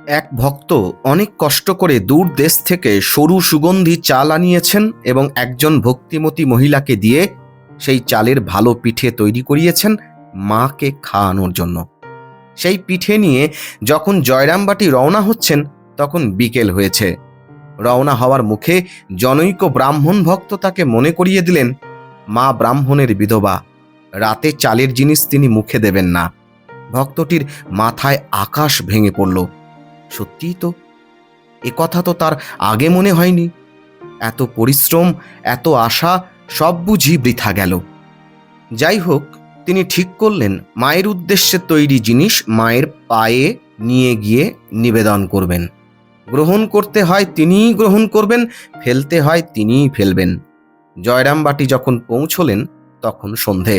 এক ভক্ত অনেক কষ্ট করে দূর দেশ থেকে সরু সুগন্ধি চাল আনিয়েছেন এবং একজন ভক্তিমতী মহিলাকে দিয়ে সেই চালের ভালো পিঠে তৈরি করিয়েছেন মাকে খাওয়ানোর জন্য। সেই পিঠে নিয়ে যখন জয়রামবাটি রওনা হচ্ছেন তখন বিকেল হয়েছে। রওনা হওয়ার মুখে জনৈক ব্রাহ্মণ ভক্ত তাকে মনে করিয়ে দিলেন, মা ব্রাহ্মণের বিধবা, রাতে চালের জিনিস তিনি মুখে দেবেন না। ভক্তটির মাথায় আকাশ ভেঙে পড়ল। সত্যিই তো, এ কথা তো তার আগে মনে হয়নি। এত পরিশ্রম, এত আশা, সব বুঝি বৃথা গেল। যাই হোক, তিনি ঠিক করলেন মায়ের উদ্দেশ্যে তৈরি জিনিস মায়ের পায়ে নিয়ে গিয়ে নিবেদন করবেন। গ্রহণ করতে হয় তিনিই গ্রহণ করবেন, ফেলতে হয় তিনিই ফেলবেন। জয়রামবাটি যখন পৌঁছলেন তখন সন্ধে।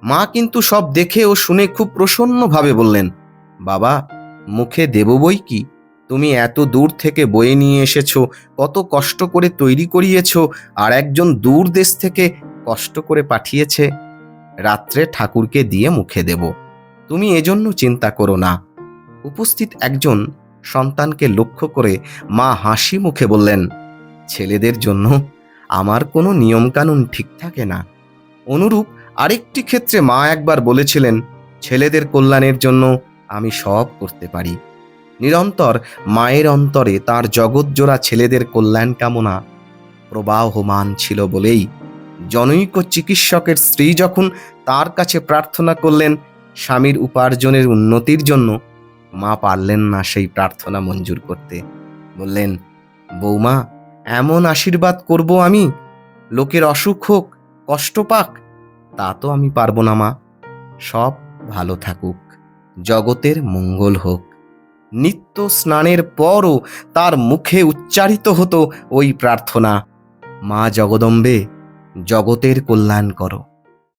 মা কিন্তু সব দেখে ও শুনে খুব প্রসন্নভাবে বললেন, বাবা, মুখে দেব বই কি, তুমি এত দূর থেকে বয়ে নিয়ে এসেছো, কত কষ্ট করে তৈরি করিয়েছো, আর একজন দূর দেশ থেকে কষ্ট করে পাঠিয়েছে। রাত্রে ঠাকুরকে দিয়ে মুখে দেব, তুমি এজন্য চিন্তা করো না। উপস্থিত একজন সন্তানকে লক্ষ্য করে মা হাসি মুখে বললেন, ছেলেদের জন্য আমার কোনো নিয়মকানুন ঠিক থাকে না। অনুরূপ আরেকটি ক্ষেত্রে মা একবার বলেছিলেন, ছেলেদের কল্যাণের জন্য আমি সব করতে পারি। নিরন্তর মায়ের অন্তরে তার জগৎজোড়া ছেলেদের কল্যাণ কামনা প্রবাহমান ছিল বলেই জনৈক চিকিৎসকের স্ত্রী যখন তার কাছে প্রার্থনা করলেন স্বামীর উপার্জনের উন্নতির জন্য, মা পারলেন না সেই প্রার্থনা মঞ্জুর করতে। বললেন, বৌমা, এমন আশীর্বাদ করব আমি, লোকের অসুখ হোক, কষ্ট পাক, তা তো আমি পারবো না মা। সব ভালো থাকুক, জগতের মঙ্গল হোক। নিত্য স্নানের পরও তার মুখে উচ্চারিত হতো ওই প্রার্থনা, মা জগদম্বে, জগতের কল্যাণ করো।